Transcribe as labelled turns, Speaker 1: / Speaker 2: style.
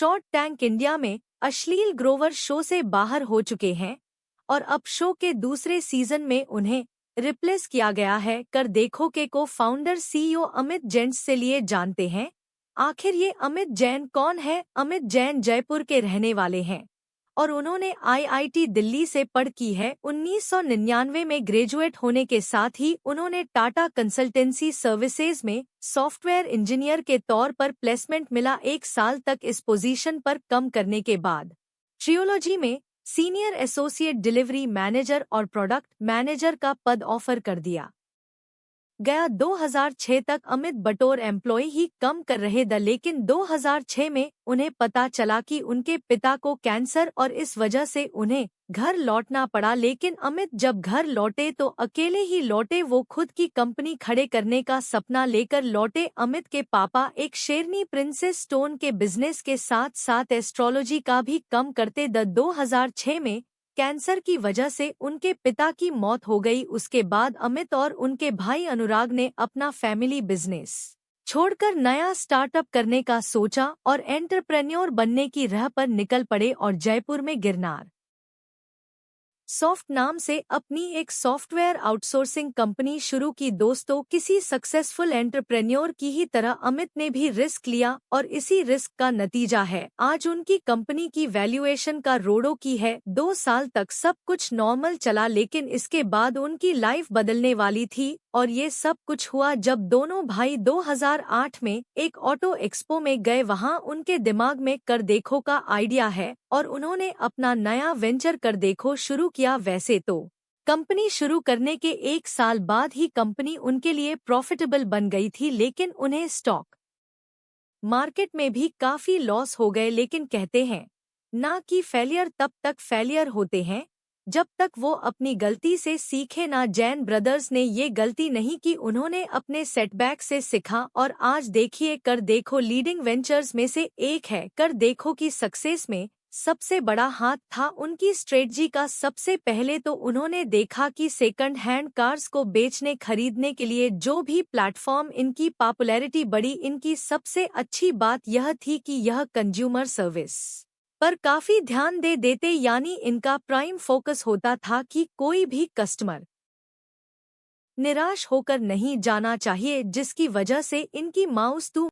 Speaker 1: Shark tank India में अश्लील Grover show से बाहर हो चुके हैं और अब शो के दूसरे सीजन में उन्हें रिप्लेस किया गया है। कर देखो के को फाउंडर सीईओ अमित जैन से लिए जानते हैं। आखिर ये अमित जैन कौन है? अमित जैन जयपुर के रहने वाले हैं और उन्होंने आईआईटी दिल्ली से पढ़ की है। 1999 में ग्रेजुएट होने के साथ ही उन्होंने टाटा कंसल्टेंसी सर्विसेज में सॉफ्टवेयर इंजीनियर के तौर पर प्लेसमेंट मिला। 1 साल तक इस पोजीशन पर कम करने के बाद ट्रियोलॉजी में सीनियर एसोसिएट डिलीवरी मैनेजर और प्रोडक्ट मैनेजर का पद ऑफर कर दिया गया। 2006 तक अमित बटोर एम्प्लॉय ही कम कर रहे थे, लेकिन 2006 में उन्हें पता चला कि उनके पिता को कैंसर और इस वजह से उन्हें घर लौटना पड़ा। लेकिन अमित जब घर लौटे तो अकेले ही लौटे। वो खुद की कंपनी खड़े करने का सपना लेकर लौटे। अमित के पापा एक शेरनी प्रिंसेस स्टोन के बिजनेस के साथ साथ एस्ट्रोलॉजी का भी काम करते। 2006 में कैंसर की वजह से उनके पिता की मौत हो गई। उसके बाद अमित और उनके भाई अनुराग ने अपना फैमिली बिजनेस छोड़कर नया स्टार्टअप करने का सोचा और एंटरप्रेन्योर बनने की राह पर निकल पड़े और जयपुर में गिरनार सॉफ्ट नाम से अपनी एक सॉफ्टवेयर आउटसोर्सिंग कंपनी शुरू की। दोस्तों, किसी सक्सेसफुल एंटरप्रेन्योर की ही तरह अमित ने भी रिस्क लिया और इसी रिस्क का नतीजा है आज उनकी कंपनी की वैल्यूएशन करोड़ों की है। 2 साल तक सब कुछ नॉर्मल चला, लेकिन इसके बाद उनकी लाइफ बदलने वाली थी और ये सब कुछ हुआ जब दोनों भाई 2008 में एक ऑटो एक्सपो में गए। वहां उनके दिमाग में कर देखो का आइडिया है और उन्होंने अपना नया वेंचर कर देखो शुरू किया। वैसे तो कंपनी शुरू करने के 1 साल बाद ही कंपनी उनके लिए प्रॉफिटेबल बन गई थी, लेकिन उन्हें स्टॉक मार्केट में भी काफी लॉस हो गए। लेकिन कहते हैं ना कि फेलियर तब तक फेलियर होते हैं जब तक वो अपनी गलती से सीखे ना। जैन ब्रदर्स ने ये गलती नहीं की, उन्होंने अपने सेटबैक से सीखा और आज देखिए कर देखो लीडिंग वेंचर्स में से एक है। कर देखो की सक्सेस में सबसे बड़ा हाथ था उनकी स्ट्रेटजी का। सबसे पहले तो उन्होंने देखा कि सेकंड हैंड कार्स को बेचने खरीदने के लिए जो भी प्लेटफॉर्म इनकी पॉपुलैरिटी बढ़ी। इनकी सबसे अच्छी बात यह थी कि यह कंज्यूमर सर्विस पर काफी ध्यान दे देते, यानी इनका प्राइम फोकस होता था कि कोई भी कस्टमर निराश होकर नहीं जाना चाहिए, जिसकी वजह से इनकी माउस टू